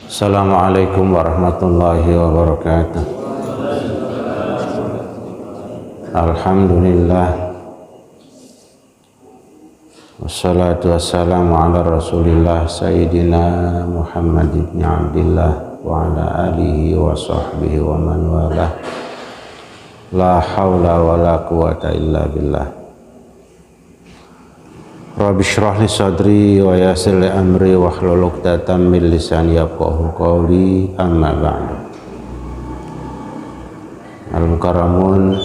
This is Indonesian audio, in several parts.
Assalamualaikum warahmatullahi wabarakatuh. Alhamdulillah, wassalatu wassalamu ala rasulillah Sayyidina Muhammad ibn Abdillah wa ala alihi wa sahbihi wa man walah. La hawla wa la quwata illa billah. Rabbi shrah li sadri wa yassir li amri wahlul 'uqdatam min lisani yafqahu qawli, amma ba'du. Al-mukarramun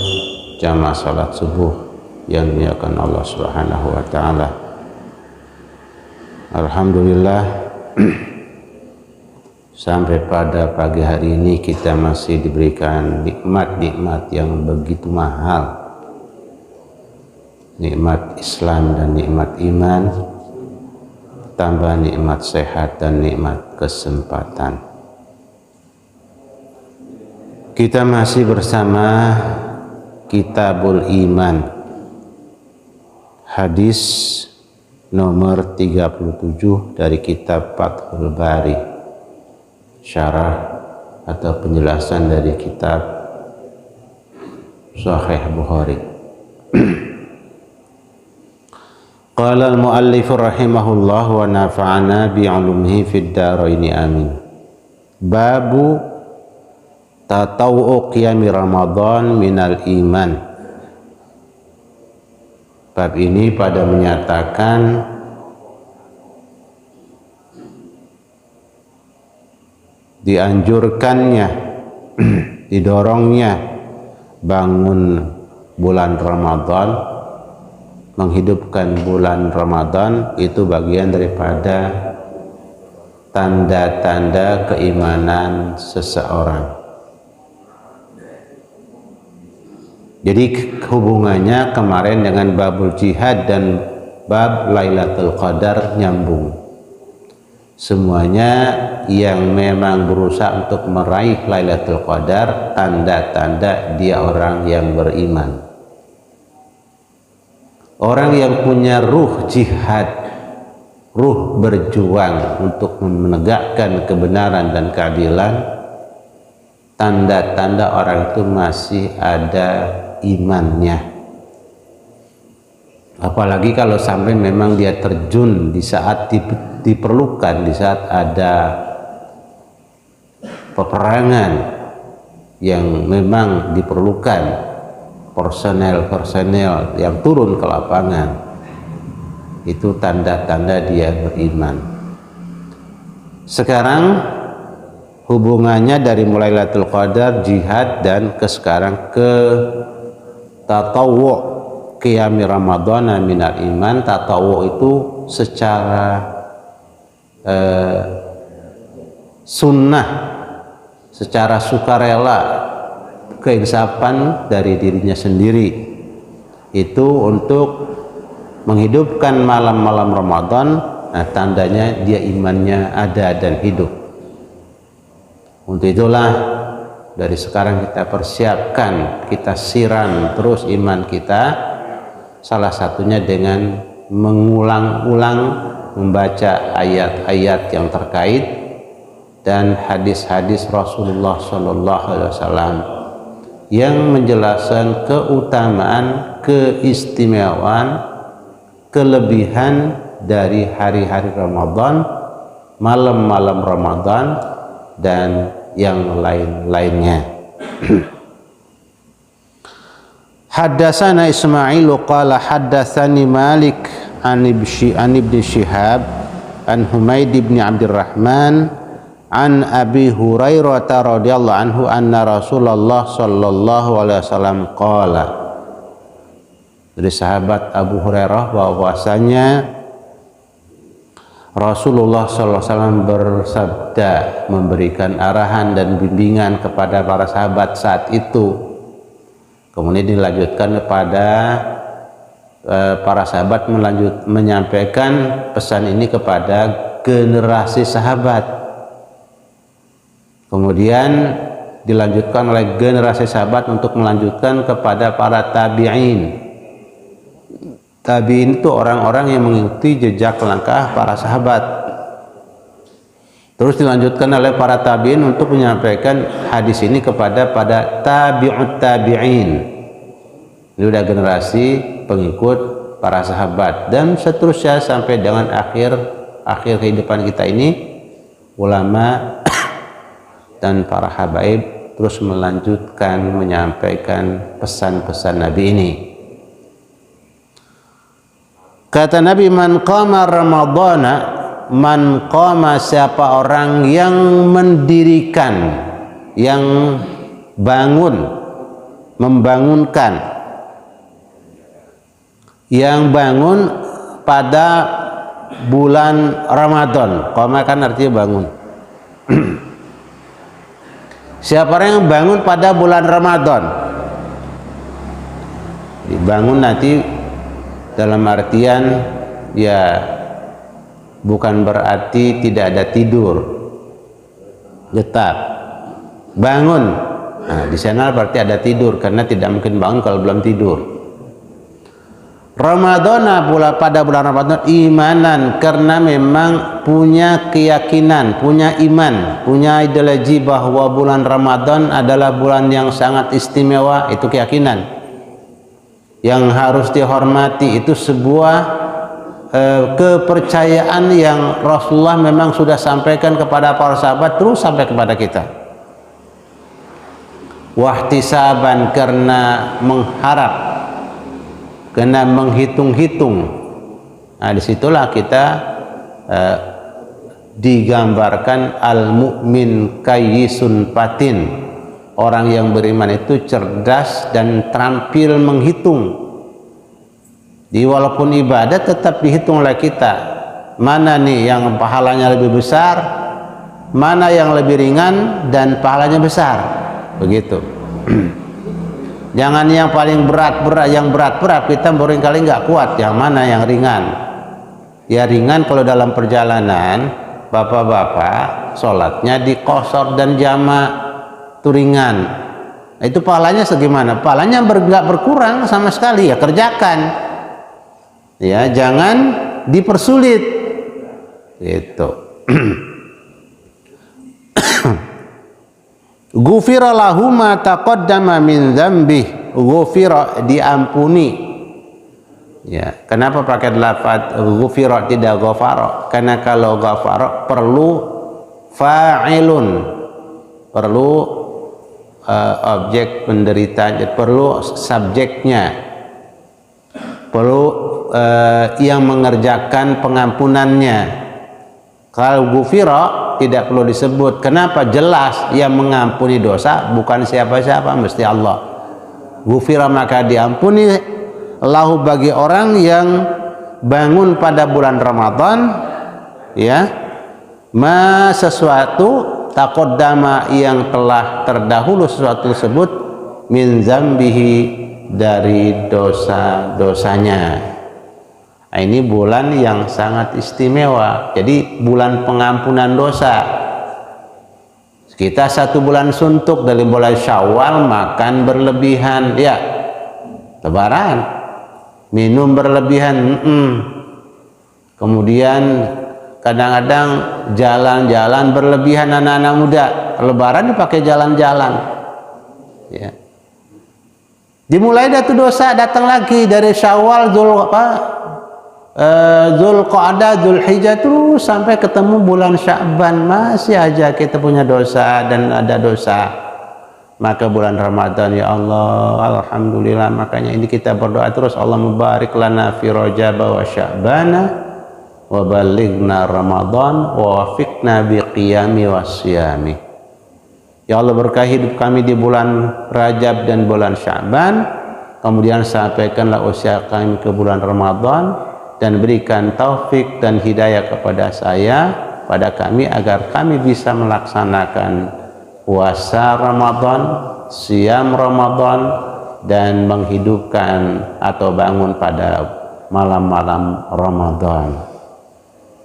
jamaah salat subuh yang dimuliakan Allah Subhanahu wa taala. Alhamdulillah, sampai pada pagi hari ini kita masih diberikan nikmat-nikmat yang begitu mahal. Nikmat Islam dan nikmat iman, tambah nikmat sehat dan nikmat kesempatan. Kita masih bersama Kitabul Iman, hadis nomor 37 dari kitab Fathul Bari, syarah atau penjelasan dari kitab Sahih Bukhari. Qala al-muallif rahimahullah wa nafa'ana bi'ulumihi fid dharaini amin. Babu tatawwu qiyami Ramadan minal iman. Bab ini pada menyatakan dianjurkannya, didorongnya bangun bulan Ramadan, menghidupkan bulan Ramadan itu bagian daripada tanda-tanda keimanan seseorang. Jadi hubungannya kemarin dengan babul jihad dan bab Lailatul Qadar nyambung. Semuanya yang memang berusaha untuk meraih Lailatul Qadar, tanda-tanda dia orang yang beriman. Orang yang punya ruh jihad, ruh berjuang untuk menegakkan kebenaran dan keadilan, tanda-tanda orang itu masih ada imannya. Apalagi kalau sampai memang dia terjun di saat diperlukan, di saat ada peperangan yang memang diperlukan, personel yang turun ke lapangan, itu tanda-tanda dia beriman. Sekarang hubungannya dari mulai Lailatul Qadar, jihad, dan sekarang ke tatawwu qiyami Ramadhan minal iman. Tatawwu itu secara sunnah, secara sukarela, keinsapan dari dirinya sendiri, itu untuk menghidupkan malam-malam Ramadan. Nah, tandanya dia imannya ada dan hidup. Untuk itulah dari sekarang kita persiapkan, kita siram terus iman kita, salah satunya dengan mengulang-ulang membaca ayat-ayat yang terkait dan hadis-hadis Rasulullah SAW yang menjelaskan keutamaan, keistimewaan, kelebihan dari hari-hari Ramadan, malam-malam Ramadan, dan yang lain-lainnya. Haddatsana Ismail qala haddatsani Malik an ibn Shihab an Humaid ibn Abdurrahman an Abi Hurairah radhiyallahu anhu anna Rasulullah sallallahu alaihi wasallam qala. Dari sahabat Abu Hurairah bahwasanya Rasulullah sallallahu alaihi wasallam bersabda, memberikan arahan dan bimbingan kepada para sahabat saat itu. Kemudian dilanjutkan kepada para sahabat menyampaikan pesan ini kepada generasi sahabat. Kemudian dilanjutkan oleh generasi sahabat untuk melanjutkan kepada para tabi'in. Tabi'in itu orang-orang yang mengikuti jejak langkah para sahabat. Terus dilanjutkan oleh para tabi'in untuk menyampaikan hadis ini kepada tabi'ut tabi'in. Ini udah generasi pengikut para sahabat dan seterusnya sampai dengan akhir kehidupan kita ini, ulama dan para habaib terus melanjutkan menyampaikan pesan-pesan Nabi ini. Kata Nabi, man qama ramadhana, man qama, siapa orang yang mendirikan, yang bangun, membangunkan, yang bangun pada bulan Ramadan. Qama kan artinya bangun. Siapa orang yang bangun pada bulan Ramadan, dibangun nanti dalam artian ya bukan berarti tidak ada tidur, tetap bangun. Nah, di sana berarti ada tidur karena tidak mungkin bangun kalau belum tidur. Ramadana pula pada bulan Ramadan imanan, karena memang punya keyakinan, punya iman, punya ideologi bahwa bulan Ramadan adalah bulan yang sangat istimewa. Itu keyakinan yang harus dihormati, itu sebuah kepercayaan yang Rasulullah memang sudah sampaikan kepada para sahabat, terus sampai kepada kita. Wahtisaban, karena mengharap, karena menghitung-hitung. Nah, disitulah kita digambarkan al-mu'min kayyisun patin. Orang yang beriman itu cerdas dan terampil menghitung. Jadi walaupun ibadah tetap dihitung oleh kita. Mana nih yang pahalanya lebih besar, mana yang lebih ringan dan pahalanya besar. Begitu. Jangan yang paling berat-berat, yang berat-berat kita barangkali nggak kuat. Yang mana yang ringan? Ya ringan kalau dalam perjalanan, bapak-bapak sholatnya diqashar dan jamak, itu ringan. Itu pahalanya segimana? Pahalanya nggak berkurang sama sekali, ya kerjakan. Ya jangan dipersulit. Gitu. Ghufira lahu ma taqaddama min dzambih. Ghufira, diampuni. Ya, kenapa pakai lafaz ghufira tidak ghafara? Karena kalau ghafara perlu fa'ilun, perlu objek penderitaan, perlu subjeknya, perlu yang mengerjakan pengampunannya. Kalau ghufira tidak perlu disebut. Kenapa? Jelas yang mengampuni dosa bukan siapa-siapa, mesti Allah. Ghufira, maka diampuni lahu bagi orang yang bangun pada bulan Ramadan, ya, ma sesuatu taqaddama yang telah terdahulu sesuatu tersebut, min zambihi, dari dosa-dosanya. Nah, ini bulan yang sangat istimewa. Jadi bulan pengampunan dosa. Kita 1 bulan suntuk dari bulan Syawal, makan berlebihan, ya, lebaran, minum berlebihan, kemudian kadang-kadang jalan-jalan berlebihan anak-anak muda, lebaran dipakai jalan-jalan, ya. Dimulai dari dosa, datang lagi dari Syawal, Zulqa'dah, Zulhijjah, terus sampai ketemu bulan Sya'ban, masih aja kita punya dosa dan ada dosa. Maka bulan Ramadan, ya Allah, alhamdulillah, makanya ini kita berdoa terus, Allah mubarik lana fi Rajab wa Sya'bana wa balighna Ramadan wa wafiqna biqiyami wasyami. Ya Allah, berkahi hidup kami di bulan Rajab dan bulan Sya'ban, kemudian sampaikanlah usia kami ke bulan Ramadan, dan berikan taufik dan hidayah kepada saya, pada kami, agar kami bisa melaksanakan puasa Ramadan, siam Ramadan, dan menghidupkan atau bangun pada malam-malam Ramadan.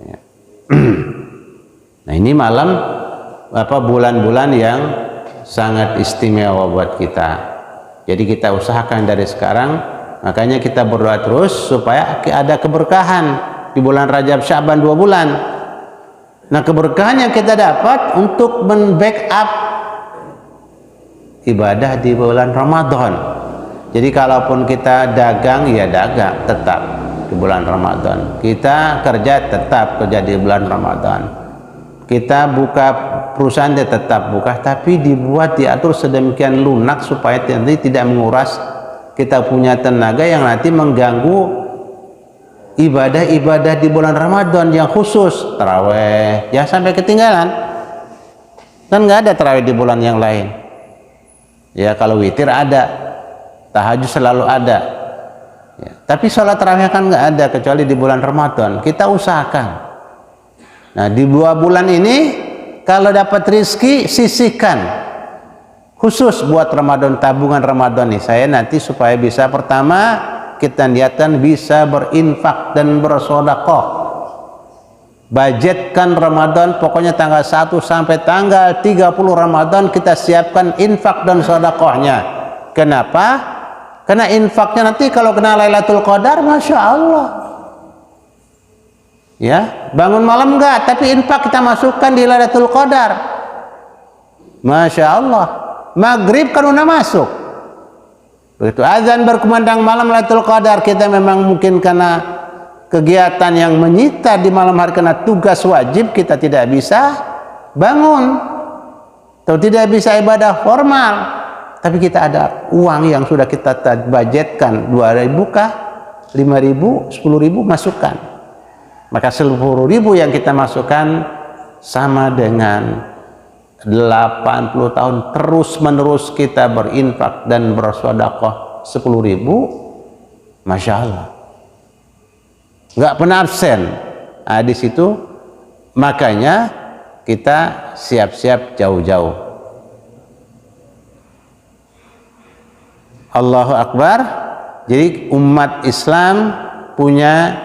Ya. Nah, ini malam bulan-bulan yang sangat istimewa buat kita. Jadi kita usahakan dari sekarang. Makanya kita berdoa terus supaya ada keberkahan di bulan Rajab Sya'ban, 2 bulan. Nah, keberkahan yang kita dapat untuk men-backup ibadah di bulan Ramadan. Jadi kalaupun kita dagang, ya dagang tetap di bulan Ramadan. Kita kerja tetap kerja di bulan Ramadan. Kita buka perusahaan, dia tetap buka, tapi diatur sedemikian lunak supaya nanti tidak menguras kita punya tenaga yang nanti mengganggu ibadah-ibadah di bulan Ramadan yang khusus. Taraweh ya sampai ketinggalan, kan nggak ada taraweh di bulan yang lain. Ya kalau witir ada, tahajud selalu ada ya, tapi sholat tarawih kan nggak ada kecuali di bulan Ramadan. Kita usahakan. Nah, di 2 bulan ini kalau dapat rizki sisihkan khusus buat Ramadan, tabungan Ramadan nih. Saya nanti supaya bisa, pertama kita niatkan bisa berinfak dan bersedekah. Budgetkan Ramadan, pokoknya tanggal 1 sampai tanggal 30 Ramadan kita siapkan infak dan sedekahnya. Kenapa? Karena infaknya nanti kalau kena Lailatul Qadar, Masya Allah ya, bangun malam enggak, tapi infak kita masukkan di Lailatul Qadar, Masya Allah. Maghrib kan udah masuk, begitu azan berkumandang malam Lailatul Qadar, kita memang mungkin karena kegiatan yang menyita di malam hari, karena tugas wajib kita tidak bisa bangun atau tidak bisa ibadah formal, tapi kita ada uang yang sudah kita budgetkan, 2.000 kah, 5.000, 10.000 masukkan. Maka 10.000 yang kita masukkan sama dengan 80 tahun terus menerus kita berinfak dan bersedekah 10.000, Masya Allah, nggak pernah absen. Nah, di situ makanya kita siap-siap jauh-jauh. Allahu Akbar. Jadi umat Islam punya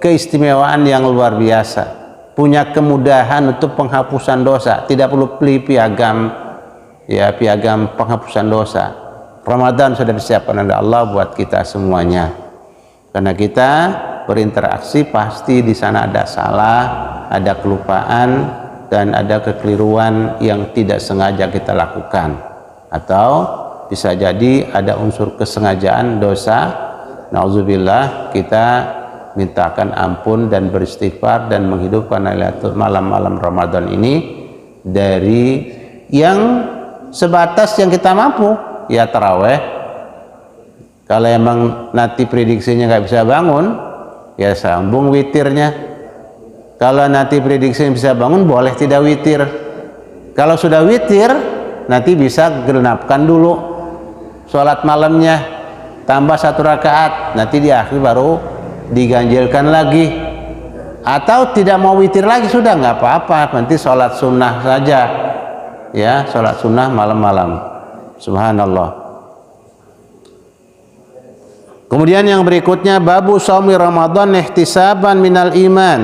keistimewaan yang luar biasa, punya kemudahan untuk penghapusan dosa, tidak perlu beli piagam ya, piagam penghapusan dosa. Ramadan sudah disiapkan oleh Allah buat kita semuanya. Karena kita berinteraksi pasti di sana ada salah, ada kelupaan dan ada kekeliruan yang tidak sengaja kita lakukan, atau bisa jadi ada unsur kesengajaan dosa. Nauzubillah, kita mintakan ampun dan beristighfar dan menghidupkan malam-malam Ramadan ini dari yang sebatas yang kita mampu, ya taraweh. Kalau emang nanti prediksinya nggak bisa bangun, ya sambung witirnya. Kalau nanti prediksinya bisa bangun, boleh tidak witir. Kalau sudah witir, nanti bisa genapkan dulu sholat malamnya, tambah 1 rakaat, nanti di akhir baru diganjilkan lagi. Atau tidak mau witir lagi, sudah nggak apa-apa, nanti sholat sunnah saja ya, sholat sunnah malam-malam. Subhanallah. Kemudian yang berikutnya, babu shaumi Ramadan ihtisaban minal iman.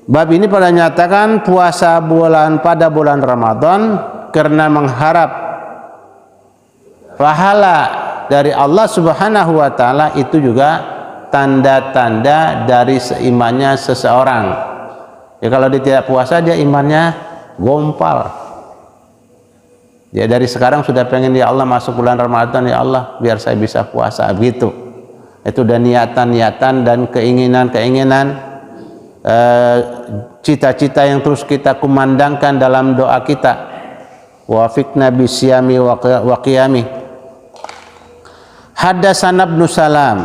Bab ini pada nyatakan puasa pada bulan Ramadan karena mengharap pahala dari Allah Subhanahu wa Ta'ala, itu juga tanda-tanda dari seimannya seseorang. Ya kalau dia tidak puasa, dia imannya gompal. Ya dari sekarang sudah pengen, ya Allah masuk bulan Ramadan, ya Allah biar saya bisa puasa, begitu. Itu udah niatan-niatan dan keinginan-keinginan, cita-cita yang terus kita kumandangkan dalam doa kita. Wafiqna bisyami wa qiyami. Haddatsana Ibnu Salam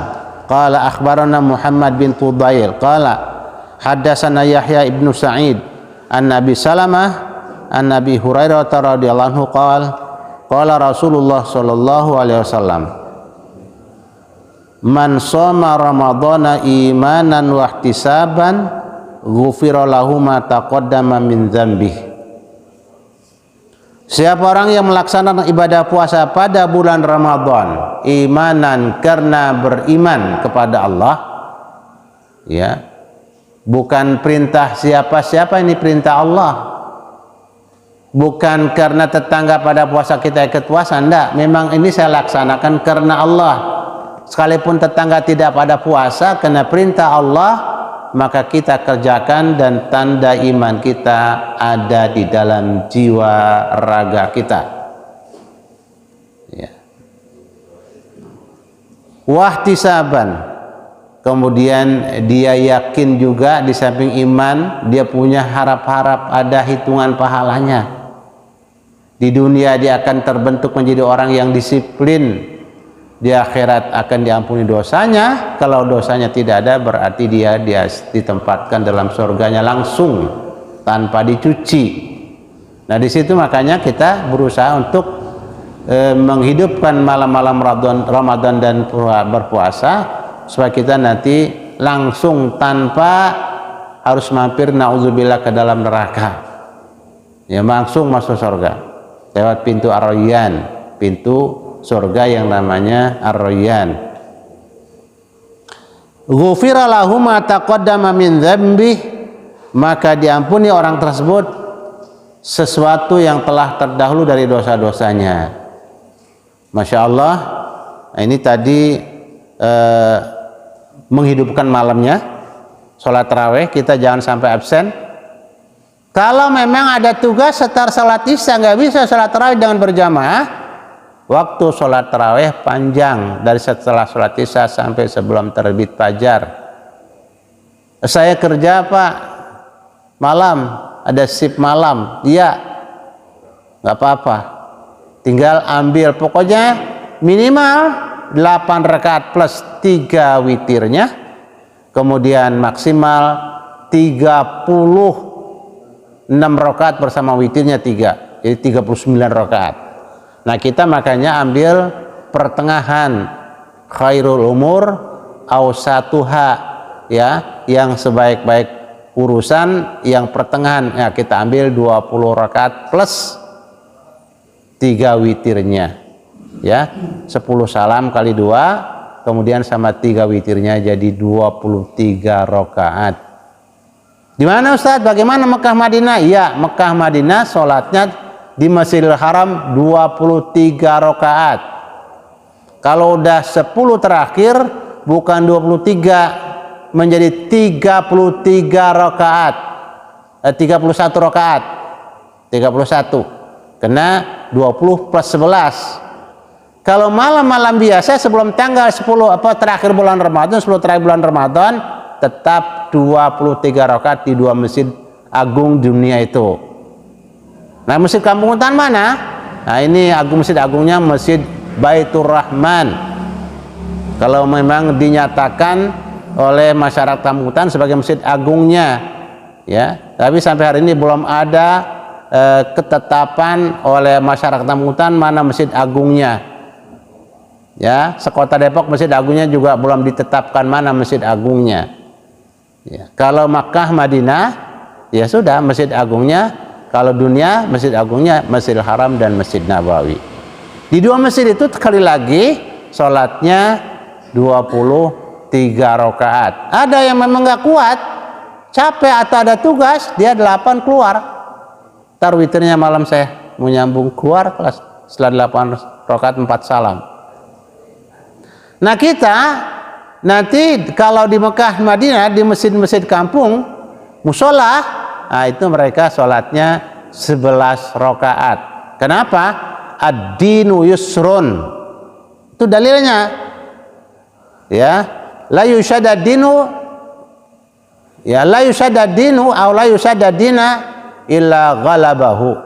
qala akhbarana Muhammad bin Fudail qala haddatsana Yahya ibnu Sa'id an Nabi Salamah an Nabi Hurairah radhiyallahu anhu qala Rasulullah sallallahu alaihi wasallam, man shoma ramadhana imanan wa ihtisaban ghufira lahu ma taqaddama min dzambihi. Siapa orang yang melaksanakan ibadah puasa pada bulan Ramadan imanan, karena beriman kepada Allah, ya, bukan perintah siapa-siapa, ini perintah Allah. Bukan karena tetangga pada puasa kita ikut puasa, enggak, memang ini saya laksanakan karena Allah. Sekalipun tetangga tidak pada puasa, karena perintah Allah maka kita kerjakan dan tanda iman kita ada di dalam jiwa raga kita. Ya. Wahtisaban, kemudian dia yakin juga di samping iman dia punya harap-harap ada hitungan pahalanya. Di dunia dia akan terbentuk menjadi orang yang disiplin. Di akhirat akan diampuni dosanya. Kalau dosanya tidak ada, berarti dia ditempatkan dalam surganya langsung tanpa dicuci. Nah, di situ makanya kita berusaha untuk menghidupkan malam-malam Ramadan dan berpuasa supaya kita nanti langsung tanpa harus mampir na'udzubillah ke dalam neraka. Ya, langsung masuk surga lewat pintu Ar-Rayyan, pintu surga yang namanya Ar-Rayyan. Ghufira lahu ma taqaddama min dzambi, maka diampuni orang tersebut sesuatu yang telah terdahulu dari dosa-dosanya. Masya Allah. Ini tadi menghidupkan malamnya, sholat tarawih, kita jangan sampai absen. Kalau memang ada tugas setelah sholat isya nggak bisa sholat tarawih dengan berjamaah, waktu sholat tarawih panjang dari setelah sholat isya sampai sebelum terbit fajar. Saya kerja Pak malam, ada shift malam, iya, nggak apa-apa, tinggal ambil pokoknya minimal 8 rakaat plus 3 witirnya, kemudian maksimal 36 rakaat bersama witirnya 3, jadi 39 rakaat. Nah, kita makanya ambil pertengahan, khairul umur awsatuha, ya, yang sebaik-baik urusan yang pertengahan. Ya, kita ambil 20 rakaat plus 3 witirnya, ya, 10 salam kali 2, kemudian sama 3 witirnya jadi 23 rakaat. Di mana Ustadz? Bagaimana Mekah Madinah? Iya, Mekah Madinah sholatnya di Masjidil Haram 23 rakaat. Kalau udah 10 terakhir bukan 23 menjadi 33 rakaat. 31 rakaat. 31. Kena 20 plus 11. Kalau malam-malam biasa sebelum tanggal 10 terakhir bulan Ramadan, 10 terakhir bulan Ramadan, tetap 23 rakaat di 2 masjid agung dunia itu. Nah, masjid Kampung Hutan mana? Nah, ini masjid agungnya Masjid Baitur Rahman. Kalau memang dinyatakan oleh masyarakat Kampung Hutan sebagai masjid agungnya, ya. Tapi sampai hari ini belum ada ketetapan oleh masyarakat Kampung Hutan mana masjid agungnya. Ya, sekota Depok masjid agungnya juga belum ditetapkan mana masjid agungnya. Ya, kalau Makkah Madinah ya sudah masjid agungnya, kalau dunia masjid agungnya Masjidil Haram dan Masjid Nabawi. Di 2 masjid itu sekali lagi sholatnya 23 rakaat. Ada yang memang nggak kuat, capek atau ada tugas, dia 8 keluar. Tar witirnya malam saya mau nyambung keluar kelas setelah 8 rakaat 4 salam. Nah, kita nanti kalau di Mekah Madinah di masjid-masjid kampung musola, nah itu mereka sholatnya 11 rakaat. Kenapa? Ad-dinu yusrun. Itu dalilnya. Ya, la yushadad dinu, ya la yushadad dinu aw la yushadad dina illa ghalabahu.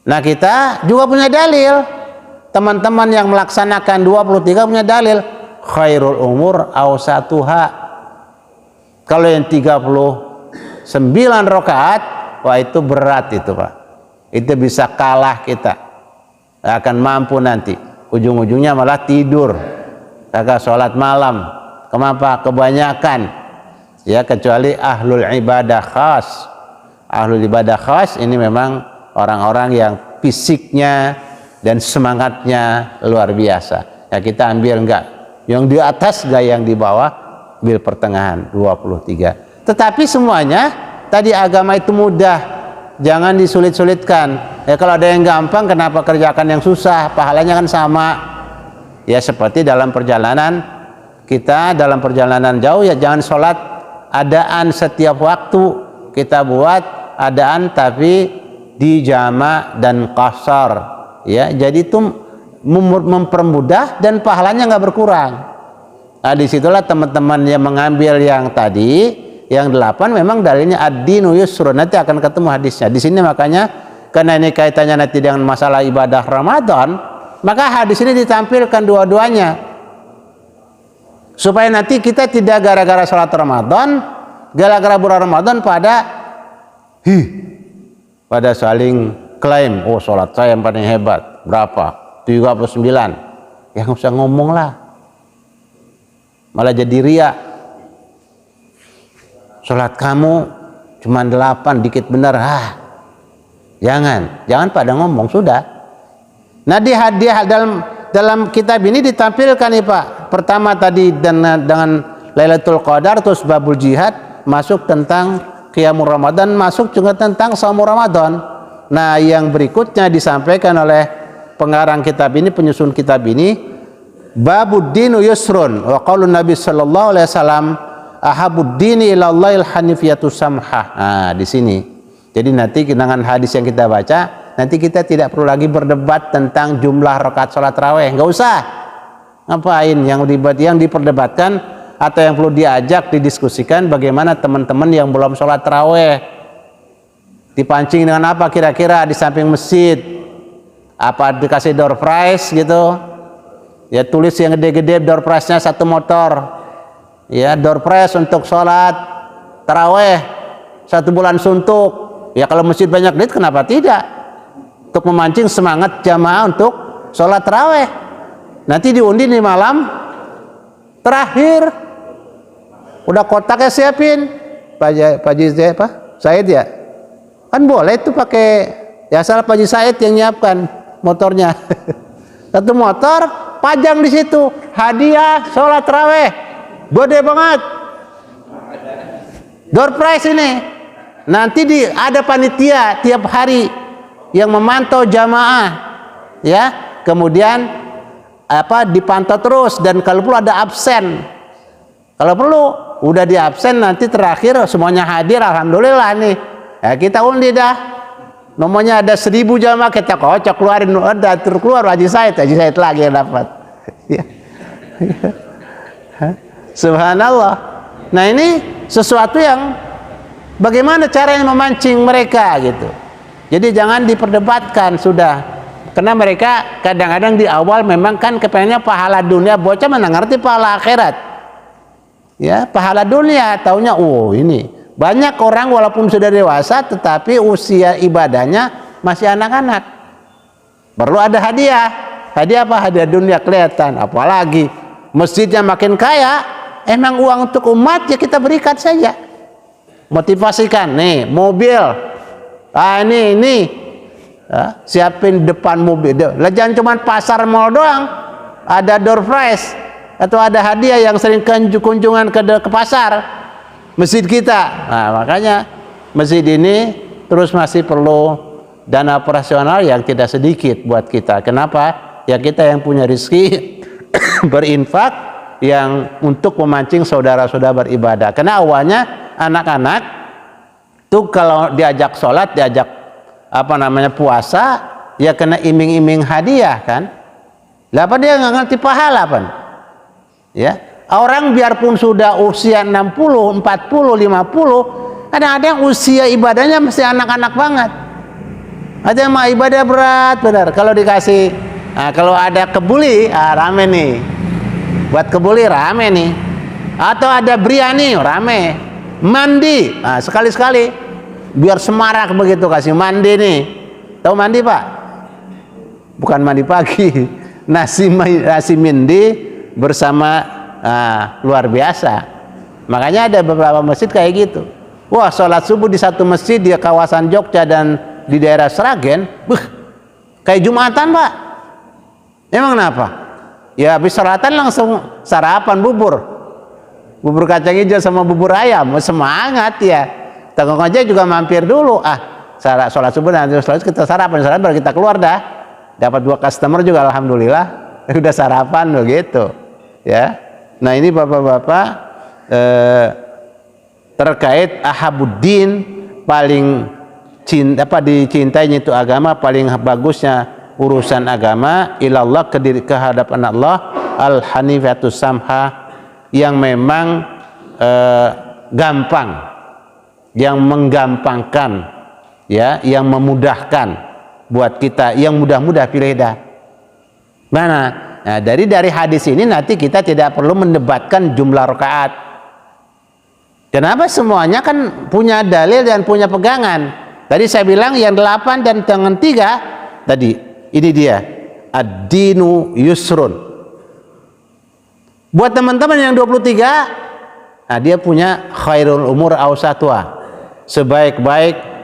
Nah, kita juga punya dalil. Teman-teman yang melaksanakan 23 punya dalil. Khairul umur awsatuha. Kalau yang 39 rakaat, wah itu berat itu Pak. Itu bisa kalah kita. Akan mampu nanti. Ujung-ujungnya malah tidur. Kagak sholat malam. Kenapa? Kebanyakan. Ya, kecuali ahlul ibadah khas. Ahlul ibadah khas ini memang orang-orang yang fisiknya dan semangatnya luar biasa. Ya, kita ambil enggak yang di atas, enggak yang di bawah, ambil pertengahan 23. Tetapi semuanya tadi agama itu mudah, jangan disulit-sulitkan. Ya, kalau ada yang gampang kenapa kerjakan yang susah? Pahalanya kan sama. Ya, seperti dalam perjalanan kita, dalam perjalanan jauh ya jangan sholat adaan setiap waktu kita buat adaan tapi di jama' dan qasar, ya. Jadi itu mempermudah dan pahalanya nggak berkurang. Nah, disitulah teman-teman yang mengambil yang tadi, yang 8 memang dalilnya ad-dinu yusrun. Nanti akan ketemu hadisnya. Di sini makanya karena ini kaitannya nanti dengan masalah ibadah Ramadan, maka hadis ini ditampilkan dua-duanya. Supaya nanti kita tidak gara-gara sholat Ramadan, gara-gara bulan Ramadan pada saling klaim, oh sholat saya yang paling hebat, berapa? 39. Ya nggak usah ngomong lah. Malah jadi ria. Sholat kamu cuma 8, dikit benar. Jangan pada ngomong, sudah. Nah, di hadiah dalam kitab ini ditampilkan nih Pak. Pertama tadi dengan Lailatul Qadar, terus babul jihad, masuk tentang Qiyamul Ramadan, masuk juga tentang Shaum Ramadan. Nah, yang berikutnya disampaikan oleh pengarang kitab ini, penyusun kitab ini, babud dinu yusrun wa qaulun Nabi sallallahu alaihi wasallam ahabud dini ilallahil hanifiyatus samhah. Nah, di sini. Jadi nanti dengan hadis yang kita baca, nanti kita tidak perlu lagi berdebat tentang jumlah rakaat salat tarawih, enggak usah. Ngapain yang diperdebatkan atau yang perlu diajak didiskusikan bagaimana teman-teman yang belum salat tarawih dipancing dengan apa kira-kira di samping masjid. Apa dikasih door prize gitu, ya, tulis yang gede-gede door prize-nya 1 motor, ya, door prize untuk sholat taraweh 1 bulan suntuk. Ya, kalau masjid banyak duit kenapa tidak, untuk memancing semangat jamaah untuk sholat taraweh. Nanti diundi di malam terakhir, udah kotaknya siapin Pak Said, ya kan boleh itu pakai, ya asal Pak Haji Said yang nyiapkan motornya. 1 motor pajang di situ, hadiah sholat taraweh gede banget, door prize ini. Nanti ada panitia tiap hari yang memantau jamaah, ya, kemudian dipantau terus, dan kalau perlu ada absen, kalau perlu udah di absen, nanti terakhir semuanya hadir, alhamdulillah nih, ya, kita undi dah. Nomornya ada 1000 jamaah, kita kocok keluarin, udah keluar Haji Said lagi yang dapat. Ya. Subhanallah. Nah, ini sesuatu yang bagaimana caranya memancing mereka gitu. Jadi jangan diperdebatkan, sudah. Karena mereka kadang-kadang di awal memang kan kepengennya pahala dunia, bocah mana ngerti pahala akhirat. Ya, pahala dunia taunya ini. Banyak orang walaupun sudah dewasa tetapi usia ibadahnya masih anak-anak. Perlu ada hadiah. Hadiah apa? Hadiah dunia kelihatan. Apalagi masjidnya makin kaya, emang uang untuk umat, ya kita berikan saja. Motivasikan, nih mobil. Ini. Siapin depan mobil. Jangan cuma pasar mall doang. Ada door prize atau ada hadiah yang sering kunjungan ke pasar. Masjid kita, nah makanya masjid ini terus masih perlu dana operasional yang tidak sedikit buat kita. Kenapa? Ya kita yang punya rezeki berinfak yang untuk memancing saudara-saudara beribadah. Karena awalnya anak-anak tuh kalau diajak sholat, diajak puasa, ya kena iming-iming hadiah kan. Lah apa dia nggak ngerti pahala kan? Ya. Orang biarpun sudah usia 60, 40, 50, kadang-kadang usia ibadahnya masih anak-anak banget. Ada yang mah ibadah berat benar. Kalau dikasih, kalau ada kebuli, rame nih. Buat kebuli rame nih. Atau ada biryani, rame. Mandi, sekali-sekali. Biar semarak begitu, kasih mandi nih. Tahu mandi Pak? Bukan mandi pagi. Nasi mandi bersama. Luar biasa. Makanya ada beberapa masjid kayak gitu. Wah, sholat subuh di satu masjid di kawasan Jogja dan di daerah Sragen, kayak Jumatan Pak. Emang kenapa? Ya habis sholatan langsung sarapan bubur kacang hijau sama bubur ayam, semangat ya. Tanggung aja juga mampir dulu. Sholat subuh nanti kita sarapan baru kita keluar dah. Dapat 2 customer juga alhamdulillah. Udah sarapan begitu. Ya. Nah, ini bapak-bapak terkait ahabuddin, paling dicintainya itu agama, paling bagusnya urusan agama, ilallah, ke hadapan Allah, al hanifatus samha, yang memang gampang, yang menggampangkan, ya, yang memudahkan buat kita, yang mudah-mudah pilih dah. Mana? Nah, dari hadis ini nanti kita tidak perlu mendebatkan jumlah rakaat. Kenapa? Semuanya kan punya dalil dan punya pegangan. Tadi saya bilang yang 8 dan dengan 3 tadi, ini dia ad-dinu yusrun. Buat teman-teman yang 23, nah dia punya khairul umur awsatuha, sebaik-baik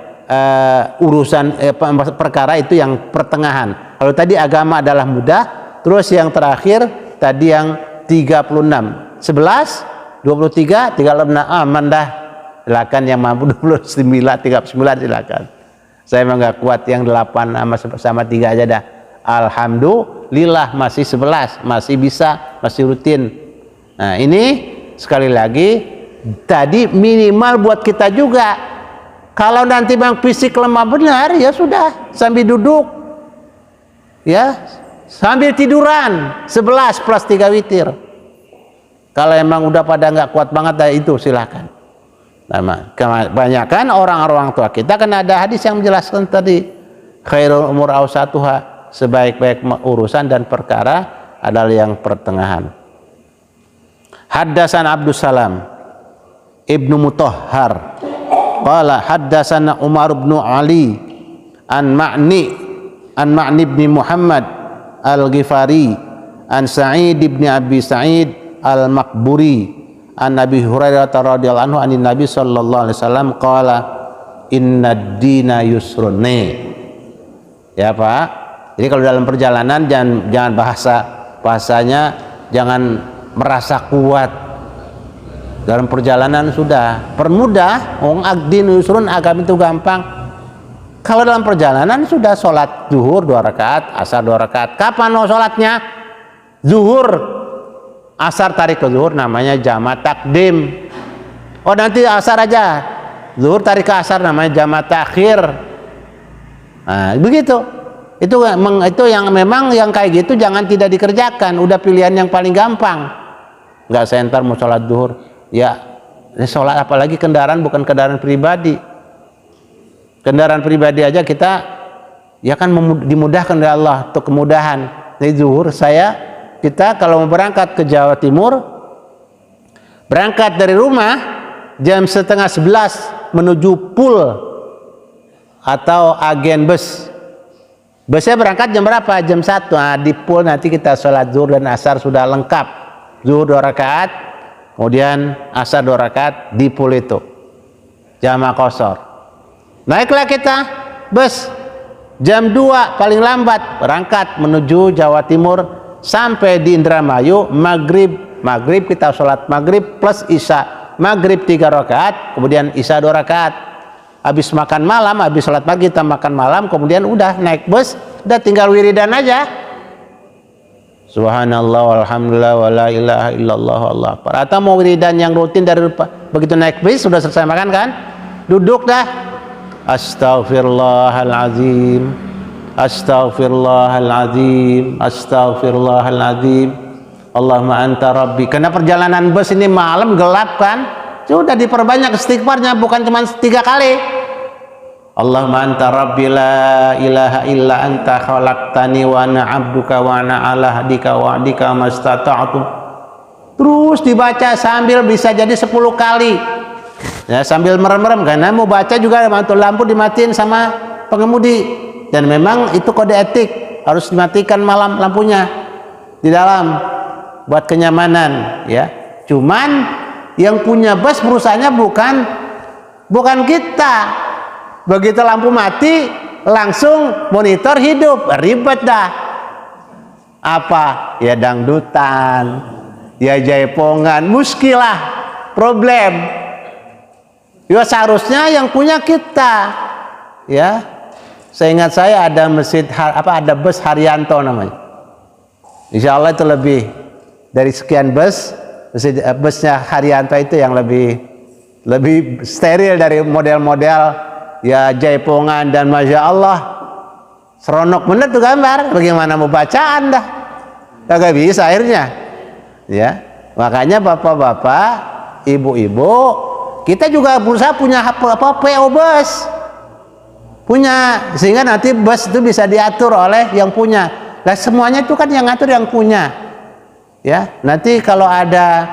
urusan perkara itu yang pertengahan. Kalau tadi agama adalah mudah, terus yang terakhir tadi yang 36, 11, 23, 36, aman dah. Silakan yang mampu 29, 39 silakan. Saya memang nggak kuat yang 8 sama 3 aja dah. Alhamdulillah masih 11, masih bisa, masih rutin. Nah, ini sekali lagi tadi minimal buat kita juga. Kalau nanti bang fisik lemah benar, ya sudah sambil duduk, ya sambil tiduran 11 plus 3 witir. Kalau emang udah pada nggak kuat banget, itu silakan. Nah, kebanyakan orang-orang tua kita kan ada hadis yang menjelaskan tadi, khairul umur awsatuha, sebaik-baik urusan dan perkara adalah yang pertengahan. Haddasan Abdus Salam Ibnu Mutahhar qala haddatsana Umar bin Ali an Ma'ni bin Muhammad al-Ghifari an Sa'id bin Abi Sa'id al-Maqburi an Nabi Hurairah radhiyallahu anhu anin Nabi sallallahu alaihi wasallam qala innad dina yusrun. Ya Pak, jadi kalau dalam perjalanan jangan bahasanya jangan merasa kuat. Dalam perjalanan sudah permudah, ad-din yusrun, agama itu gampang. Kalau dalam perjalanan sudah sholat zuhur 2 rakaat, asar 2 rakaat. Kapan mau sholatnya? Zuhur, asar tarik ke zuhur, namanya jama' takdim. Oh nanti asar aja, zuhur tarik ke asar, namanya jama' takhir. Nah begitu. Itu yang memang yang kayak gitu jangan tidak dikerjakan. Udah pilihan yang paling gampang. Nggak saya ntar mau sholat zuhur, ya sholat, apalagi kendaraan bukan kendaraan pribadi. Kendaraan pribadi aja kita ya kan dimudahkan oleh Allah untuk kemudahan. Jadi zuhur kita kalau mau berangkat ke Jawa Timur, berangkat dari rumah jam 10:30 menuju Pool atau agen bus. Busnya berangkat jam berapa? Jam 1. Nah, di Pool nanti kita sholat zuhur dan asar sudah lengkap. Zuhur 2 rakaat, kemudian asar 2 rakaat di Pool itu. Jamaah qashar. Naiklah kita bus jam 2 paling lambat berangkat menuju Jawa Timur, sampai di Indramayu maghrib kita sholat maghrib plus isya. Maghrib 3 rakaat, kemudian isya 2 rakaat. Habis makan malam, habis sholat pagi kita makan malam, kemudian udah naik bus, udah tinggal wiridan aja. Subhanallah walhamdulillah wala ilaha illallah Allah akbar. Atau mau wiridan yang rutin dari begitu naik bis sudah selesai makan kan, duduk dah. Astaghfirullahalazim, astaghfirullahalazim, astaghfirullahalazim. Allahumma anta rabbi. Karena perjalanan bus ini malam gelap kan, sudah diperbanyak istighfarnya, bukan cuma 3 kali. Allahumma anta rabbi la ilaha illa anta khalaqtani wa ana abduka wa ana ala hadika wa adika mastata'tu. Terus dibaca sambil bisa jadi 10 kali. Ya, sambil merem-merem karena mau baca juga lampu dimatiin sama pengemudi. Dan memang itu kode etik, harus dimatikan malam lampunya di dalam buat kenyamanan ya. Cuman yang punya bus perusahaannya bukan kita. Begitu lampu mati langsung monitor hidup, ribet dah. Apa? Ya dangdutan, ya jaipongan, muskilah, problem. Ya seharusnya yang punya kita. Ya. Seingat saya ada ada bus Haryanto namanya. Insya Allah itu lebih dari sekian bus, busnya Haryanto itu yang lebih lebih steril dari model-model ya jaipongan dan masya Allah seronok bener tuh gambar. Bagaimana mau baca Anda? Kagak bisa akhirnya. Ya, makanya bapak-bapak, ibu-ibu, kita juga berusaha punya PO bus, punya, sehingga nanti bus itu bisa diatur oleh yang punya. Nah semuanya itu kan yang ngatur yang punya. Ya, nanti kalau ada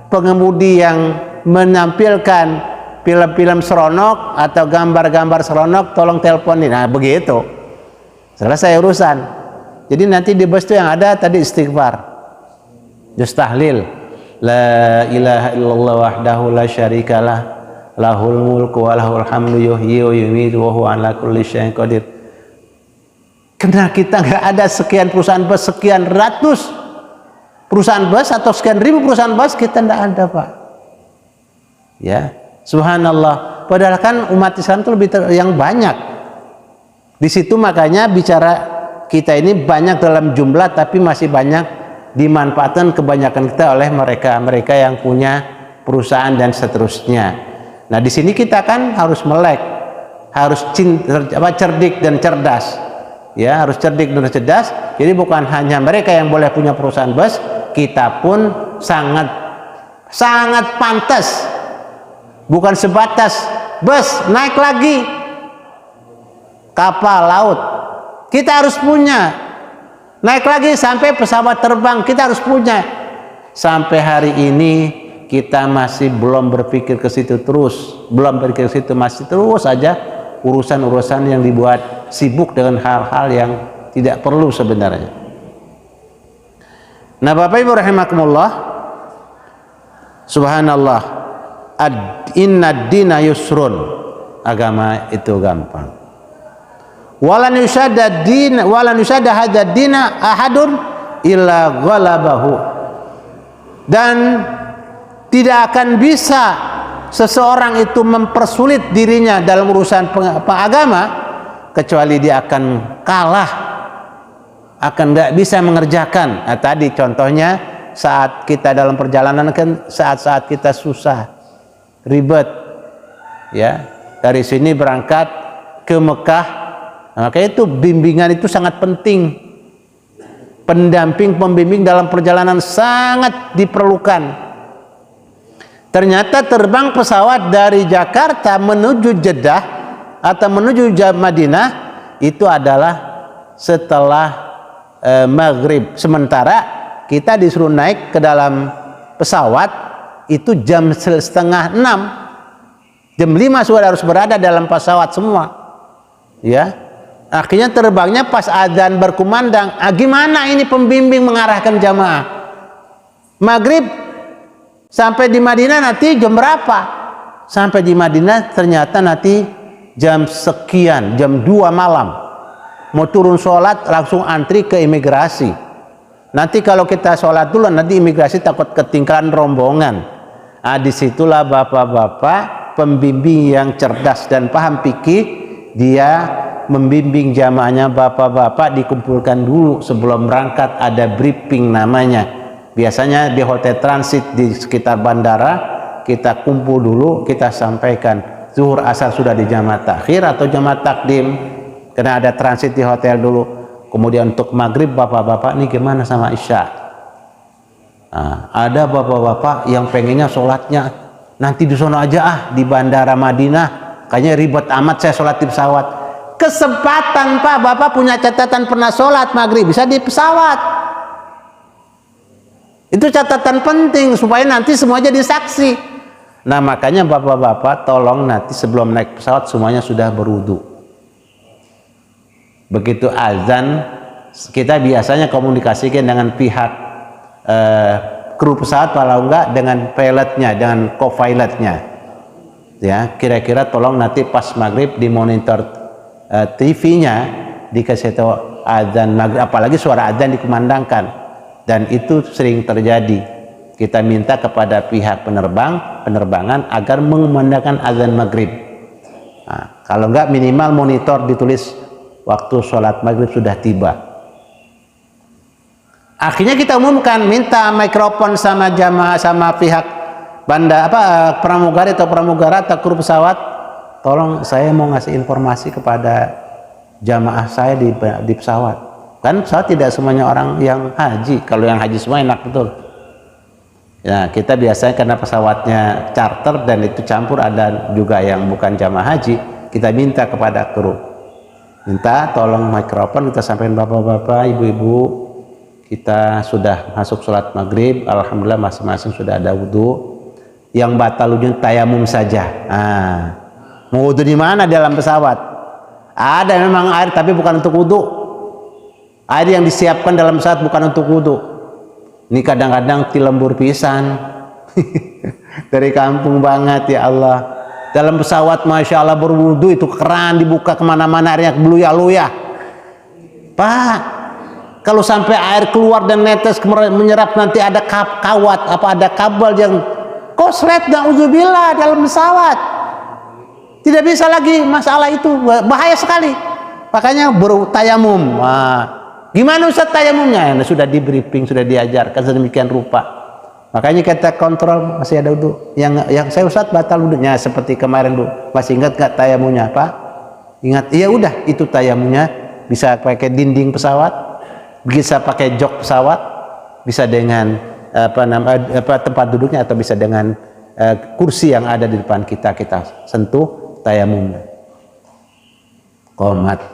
pengemudi yang menampilkan film-film seronok atau gambar-gambar seronok, tolong teleponin. Nah begitu, selesai urusan. Jadi nanti di bus itu yang ada tadi istighfar, just tahlil, la ilaha illallah wahdahu la syarikalah, lahul mulku wa lahul hamdu yuhyi wa yumiitu wa huwa ala kulli syai'in qadir. Karena kita nggak ada sekian perusahaan bus, sekian ratus perusahaan bus atau sekian ribu perusahaan bus, kita nggak ada Pak. Ya, subhanallah. Padahal kan umat Islam itu lebih yang banyak. Di situ makanya bicara kita ini banyak dalam jumlah, tapi masih banyak dimanfaatkan kebanyakan kita oleh mereka yang punya perusahaan dan seterusnya. Nah di sini kita kan harus melek, harus cerdik dan cerdas. Ya, harus cerdik dan cerdas. Jadi bukan hanya mereka yang boleh punya perusahaan bus, kita pun sangat pantas. Bukan sebatas bus, naik lagi kapal laut, kita harus punya. Naik lagi sampai pesawat terbang, kita harus punya. Sampai hari ini kita masih belum berpikir ke situ terus, belum berpikir ke situ, masih terus saja urusan-urusan yang dibuat sibuk dengan hal-hal yang tidak perlu sebenarnya. Nah Bapak Ibu rahimakumullah, subhanallah, inna dina yusrun, agama itu gampang. Walan yusada hadad dina ahadun illa ghalabahu, dan tidak akan bisa seseorang itu mempersulit dirinya dalam urusan agama kecuali dia akan kalah, akan nggak bisa mengerjakan. Nah, tadi contohnya saat kita dalam perjalanan kan saat-saat kita susah, ribet, ya, dari sini berangkat ke Mekah. Nah, makanya itu bimbingan itu sangat penting. Pendamping, pembimbing dalam perjalanan sangat diperlukan. Ternyata terbang pesawat dari Jakarta menuju Jeddah atau menuju Madinah itu adalah setelah maghrib. Sementara kita disuruh naik ke dalam pesawat itu jam 5:30. Jam 5 sudah harus berada dalam pesawat semua. Ya. Akhirnya terbangnya pas adzan berkumandang. Gimana ini pembimbing mengarahkan jamaah? Maghrib sampai di Madinah nanti jam berapa? Sampai di Madinah ternyata nanti jam sekian, jam 2 malam. Mau turun sholat langsung antri ke imigrasi. Nanti kalau kita sholat dulu, nanti imigrasi takut ketinggalan rombongan. Nah, disitulah bapak-bapak pembimbing yang cerdas dan paham fikih, dia membimbing jamaahnya. Bapak-bapak dikumpulkan dulu sebelum berangkat, ada briefing namanya. Biasanya di hotel transit di sekitar bandara kita kumpul dulu, kita sampaikan zuhur asar sudah di jamaah takhir atau jamaah takdim, karena ada transit di hotel dulu. Kemudian untuk maghrib bapak-bapak ini gimana sama isya? Nah, ada bapak-bapak yang pengennya sholatnya nanti di sono aja di bandara Madinah, kayaknya ribet amat saya sholat di pesawat. Kesempatan Pak, Bapak punya catatan pernah sholat maghrib, bisa di pesawat. Itu catatan penting supaya nanti semua jadi saksi. Nah makanya bapak-bapak tolong nanti sebelum naik pesawat semuanya sudah berwudu. Begitu azan kita biasanya komunikasikan dengan pihak kru pesawat, kalau enggak dengan pilotnya, dengan co-pilotnya. Ya, kira-kira tolong nanti pas maghrib di monitor TV-nya dikasih tahu azan maghrib, apalagi suara azan dikumandangkan, dan itu sering terjadi. Kita minta kepada pihak penerbangan agar mengumandangkan azan maghrib. Nah, kalau enggak minimal monitor ditulis waktu sholat maghrib sudah tiba. Akhirnya kita umumkan, minta mikrofon sama jamaah, sama pihak pramugari atau pramugara atau kru pesawat, tolong saya mau ngasih informasi kepada jamaah saya di pesawat. Kan pesawat tidak semuanya orang yang haji. Kalau yang haji semua enak betul. Ya, kita biasanya karena pesawatnya charter dan itu campur, ada juga yang bukan jamaah haji, kita minta kepada kru, minta tolong mikrofon kita sampaikan, bapak-bapak, ibu-ibu, kita sudah masuk sholat maghrib, alhamdulillah masing-masing sudah ada wudhu. Yang batal wudhu tayamum saja. Mau wudhu di mana dalam pesawat? Ada memang air, tapi bukan untuk wudhu. Air yang disiapkan dalam pesawat bukan untuk wudhu. Ini kadang-kadang tilembur pisan dari kampung banget, ya Allah. Dalam pesawat masya Allah berwudhu, itu keran dibuka kemana-mana, airnya beluya-luya. Pak, kalau sampai air keluar dan netes menyerap, nanti ada kawat ada kabel yang koslet, na'udzubillah, dalam pesawat. Tidak bisa lagi masalah itu, bahaya sekali. Makanya bertayamum. Gimana Ustaz tayamumnya? Sudah di briefing, sudah diajarkan sedemikian rupa. Makanya kita kontrol, masih ada wudhu. Yang saya Ustaz batal wudhunya seperti kemarin dulu. Masih ingat gak tayamumnya apa? Ingat? Iya udah, itu tayamumnya. Bisa pakai dinding pesawat, bisa pakai jok pesawat, bisa dengan tempat duduknya, atau bisa dengan kursi yang ada di depan kita sentuh tayamumnya. Qomat.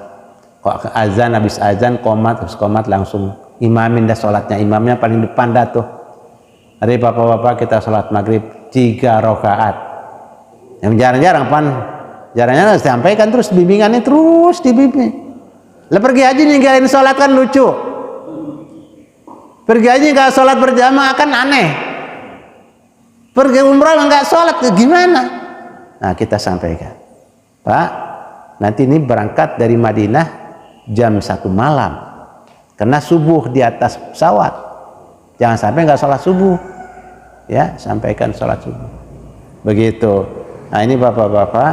Kok azan, habis azan qomat, habis qomat langsung imamin dah sholatnya. Imamnya paling depan dah tuh. Hari bapak-bapak kita sholat maghrib 3 rakaat. Yang jarang-jarang jarang-jarang sampaikan terus bimbingannya, terus dibimbing. Lah pergi haji ninggalin sholat kan lucu. Pergi haji nggak sholat berjamaah kan aneh. Pergi umrah nggak sholat gimana? Nah kita sampaikan, Pak, nanti ini berangkat dari Madinah jam 1 malam, karena subuh di atas pesawat, jangan sampai nggak sholat subuh, ya, sampaikan sholat subuh. Begitu. Nah ini bapak-bapak,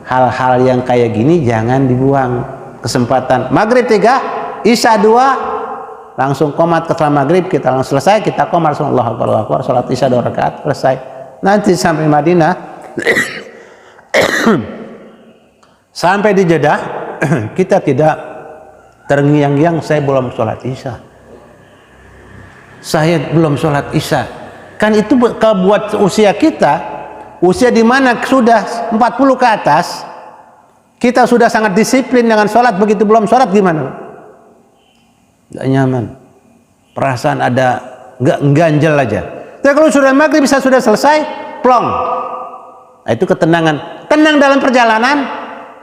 hal-hal yang kayak gini jangan dibuang kesempatan. Maghrib 3, isya 2, langsung qomat ke sholat maghrib, kita langsung selesai, kita qomat Allahu Akbar, sholat isya 2 rakaat, selesai. Nanti sampai Madinah sampai di Jeddah kita tidak terngiang-ngiang, saya belum sholat isya, saya belum sholat isya. Kan itu buat usia kita, usia di mana sudah 40 ke atas, kita sudah sangat disiplin dengan sholat. Begitu belum sholat gimana? Gak nyaman, perasaan ada ganjel aja. Tapi kalau sudah maghrib bisa sudah selesai, plong. Nah, itu ketenangan. Tenang dalam perjalanan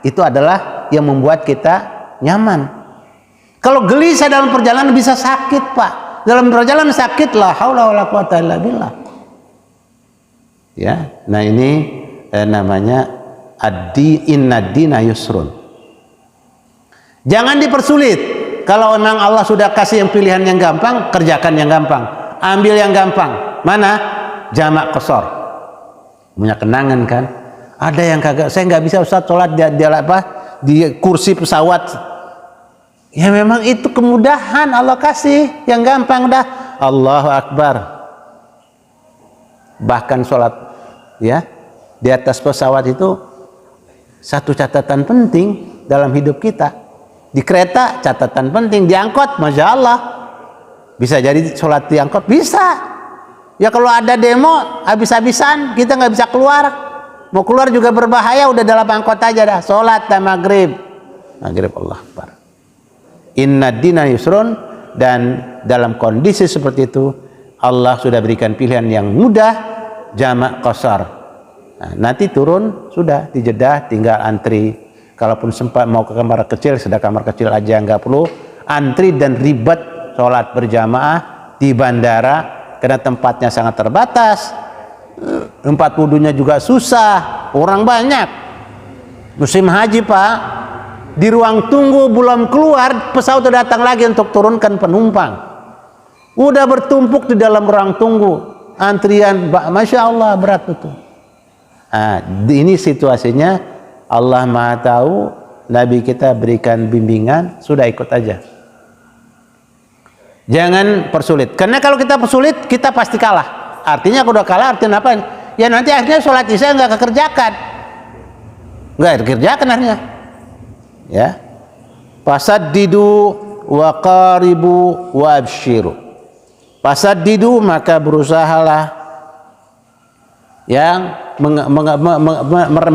itu adalah yang membuat kita nyaman. Kalau gelisah dalam perjalanan bisa sakit, Pak. Dalam perjalanan sakit, la haula wala quwata illa billah. Ya, nah ini namanya inna dina yusrun. Jangan dipersulit. Kalau memang Allah sudah kasih yang pilihan yang gampang, kerjakan yang gampang, ambil yang gampang. Mana? Jamak qashar. Punya kenangan kan? Ada yang kagak, saya nggak bisa Ustaz sholat di kursi pesawat. Ya memang itu kemudahan Allah kasih, yang gampang dah. Allahu Akbar. Bahkan sholat ya di atas pesawat itu satu catatan penting dalam hidup kita. Di kereta catatan penting, di angkot masya Allah bisa jadi sholat di angkot bisa. Ya kalau ada demo habis-habisan kita nggak bisa keluar. Mau keluar juga berbahaya, udah dalam angkot aja dah, sholat dan maghrib. Maghrib Allah Akbar. Inna dina yusrun. Dan dalam kondisi seperti itu Allah sudah berikan pilihan yang mudah, jamak qashar. Nah, nanti turun sudah di Jeddah tinggal antri. Kalaupun sempat mau ke kamar kecil, sudah kamar kecil aja, nggak perlu antri dan ribet sholat berjamaah di bandara karena tempatnya sangat terbatas. Tempat wudhunya juga susah, orang banyak. Musim haji Pak, di ruang tunggu belum keluar, pesawat sudah datang lagi untuk turunkan penumpang. Udah bertumpuk di dalam ruang tunggu, antrian, masya Allah berat itu. Nah, ini situasinya Allah Maha Tahu, Nabi kita berikan bimbingan, sudah ikut aja. Jangan persulit, karena kalau kita persulit kita pasti kalah. Artinya udah kalah artinya apa? Ya nanti akhirnya sholat isya nggak kekerjakan, nggak dikerjakan akhirnya. Ya, fasaddidu wa qaribu wa abshiru. Fasaddidu, maka berusahalah yang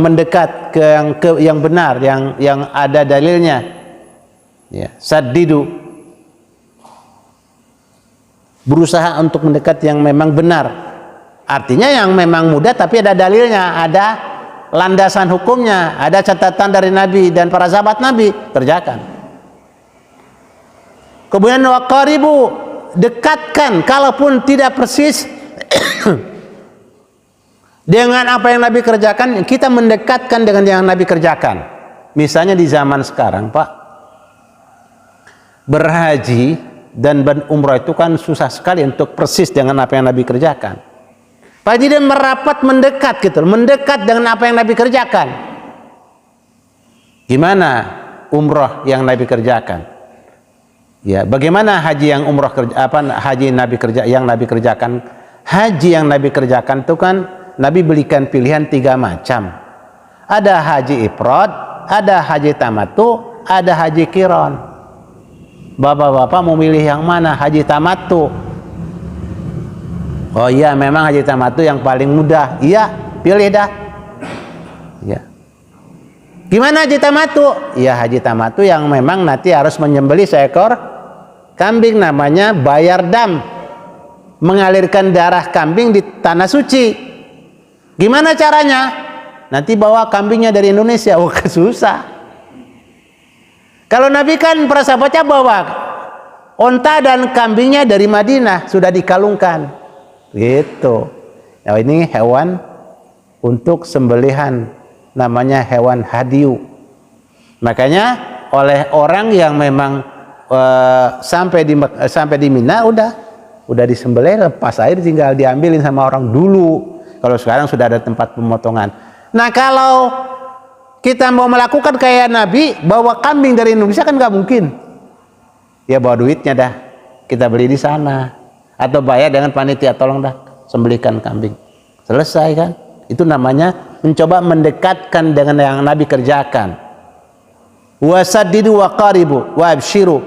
mendekat ke yang benar, yang ada dalilnya. Ya, saddidu, berusaha untuk mendekat yang memang benar. Artinya yang memang mudah tapi ada dalilnya, ada landasan hukumnya, ada catatan dari Nabi dan para sahabat Nabi, kerjakan. Kemudian waqaribu, dekatkan kalaupun tidak persis dengan apa yang Nabi kerjakan, kita mendekatkan dengan yang Nabi kerjakan. Misalnya di zaman sekarang, Pak, berhaji dan berumrah itu kan susah sekali untuk persis dengan apa yang Nabi kerjakan. Pak, dia merapat mendekat gitu, mendekat dengan apa yang Nabi kerjakan. Gimana umrah yang Nabi kerjakan? Ya, bagaimana haji yang umrah haji Nabi yang Nabi kerjakan? Haji yang Nabi kerjakan itu kan Nabi berikan pilihan 3 macam. Ada haji ifrad, ada haji tamattu, ada haji qiran. Bapak-bapak mau milih yang mana? Haji tamattu. Oh iya, memang haji tamattu yang paling mudah. Iya, pilih dah. Ya. Gimana haji tamattu? Iya, haji tamattu yang memang nanti harus menyembelih seekor kambing, namanya bayar dam. Mengalirkan darah kambing di tanah suci. Gimana caranya? Nanti bawa kambingnya dari Indonesia. Oh, susah. Kalau Nabi kan para sahabatnya bawa onta dan kambingnya dari Madinah, sudah dikalungkan. Gitu. Nah, ini hewan untuk sembelihan, namanya hewan hadiu. Makanya oleh orang yang memang sampai di Mina udah disembelih, lepas air tinggal diambilin sama orang dulu. Kalau sekarang sudah ada tempat pemotongan. Nah, kalau kita mau melakukan kayak Nabi, bawa kambing dari Indonesia kan nggak mungkin. Ya bawa duitnya dah, kita beli di sana. Atau bayar dengan panitia, tolong dah sembelihkan kambing. Selesai kan? Itu namanya mencoba mendekatkan dengan yang Nabi kerjakan. Wasaddidu wa qaribu wa abshiru.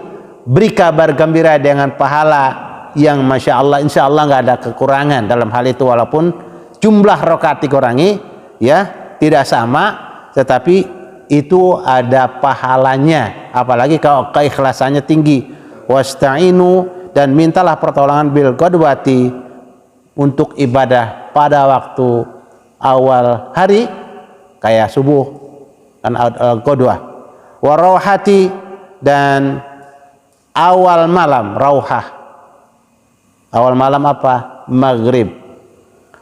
Beri kabar gembira dengan pahala yang Masya Allah, insya Allah nggak ada kekurangan dalam hal itu, walaupun jumlah rakaat dikurangi, ya tidak sama, tetapi itu ada pahalanya, apalagi kalau keikhlasannya tinggi. Wasta'inu, dan mintalah pertolongan bil qadwati, untuk ibadah pada waktu awal hari kayak subuh dan qadwah, warauhati, dan awal malam, rauhah. Awal malam apa? Maghrib.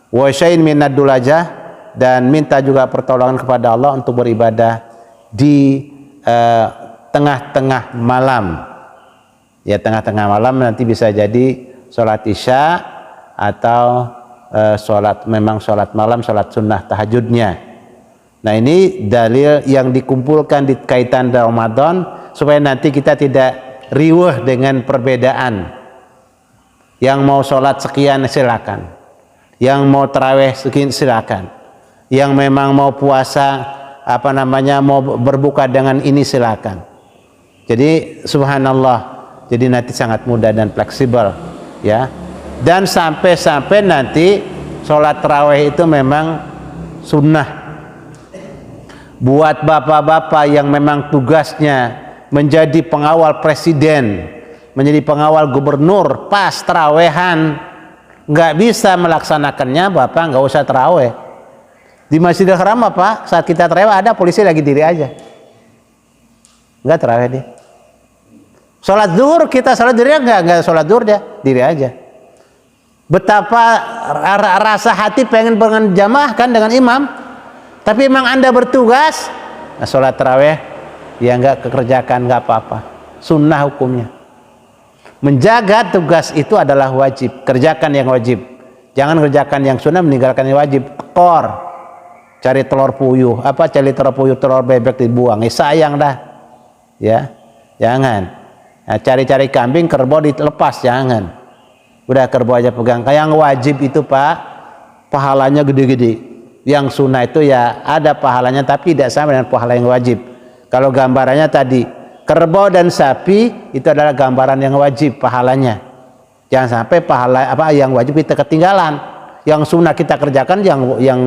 Wa syai'in minad dulajah, dan minta juga pertolongan kepada Allah untuk beribadah di tengah-tengah malam. Ya, tengah-tengah malam nanti bisa jadi sholat isya atau memang sholat malam, sholat sunnah tahajudnya. Nah, ini dalil yang dikumpulkan di kaitan Ramadan supaya nanti kita tidak riweh dengan perbedaan. Yang mau sholat sekian silakan, yang mau tarawih sekian silakan, yang memang mau puasa mau berbuka dengan ini silakan. Jadi subhanallah, jadi nanti sangat mudah dan fleksibel, ya. Dan sampai nanti sholat tarawih itu memang sunnah buat bapak-bapak yang memang tugasnya menjadi pengawal presiden, menjadi pengawal gubernur. Pas tarawehan nggak bisa melaksanakannya, bapak nggak usah taraweh di Masjidil Haram. Pak, saat kita taraweh ada polisi lagi diri aja, nggak taraweh dia. Sholat zuhur kita sholat diri, nggak sholat zuhur dia diri aja. Betapa rasa hati pengen jamaah kan dengan imam, tapi memang anda bertugas, nah sholat taraweh ya nggak kekerjakan, nggak apa-apa, sunnah hukumnya. Menjaga tugas itu adalah wajib, kerjakan yang wajib, jangan kerjakan yang sunnah, meninggalkan yang wajib. Kor, cari telur puyuh, telur bebek dibuang, sayang dah, ya jangan. Nah, cari-cari kambing, kerbau dilepas, jangan. Udah kerbau aja pegang. Yang wajib itu Pak, pahalanya gede-gede. Yang sunnah itu ya ada pahalanya tapi tidak sama dengan pahala yang wajib. Kalau gambarannya tadi kerbau dan sapi itu adalah gambaran yang wajib pahalanya. Jangan sampai pahala yang wajib kita ketinggalan. Yang sunnah kita kerjakan, yang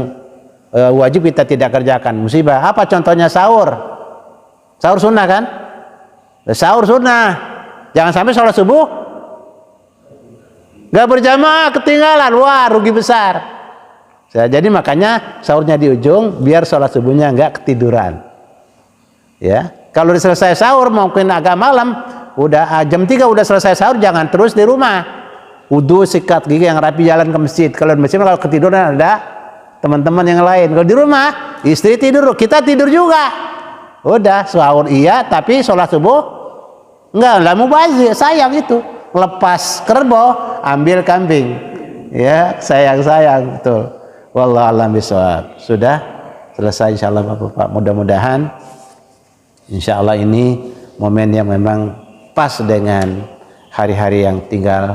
wajib kita tidak kerjakan. Musibah. Apa contohnya sahur? Sahur sunnah kan? Sahur sunnah. Jangan sampai sholat subuh nggak berjamaah ketinggalan, wah rugi besar. Jadi makanya sahurnya di ujung biar sholat subuhnya nggak ketiduran. Ya, kalau udah selesai sahur mungkin agak malam, udah jam 3 udah selesai sahur, jangan terus di rumah. Wudu, sikat gigi yang rapi, jalan ke masjid. Kalau di masjid kalau ketiduran ada teman-teman yang lain. Kalau di rumah istri tidur, kita tidur juga. Udah sahur iya, tapi sholat subuh nggak mubazir, sayang itu. Lepas kerbau, ambil kambing. Ya, sayang betul. Wallahu a'lam bishawab. Sudah selesai insyaallah Bapak. Mudah-mudahan insyaallah ini momen yang memang pas dengan hari-hari yang tinggal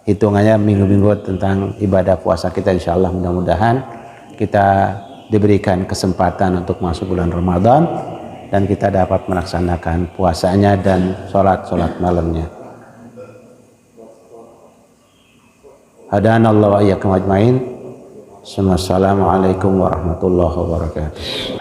hitungannya minggu-minggu tentang ibadah puasa kita. Insyaallah mudah-mudahan kita diberikan kesempatan untuk masuk bulan Ramadan dan kita dapat melaksanakan puasanya dan sholat malamnya. Hadanallahu wa iyyakum ajmain. Assalamualaikum warahmatullahi wabarakatuh.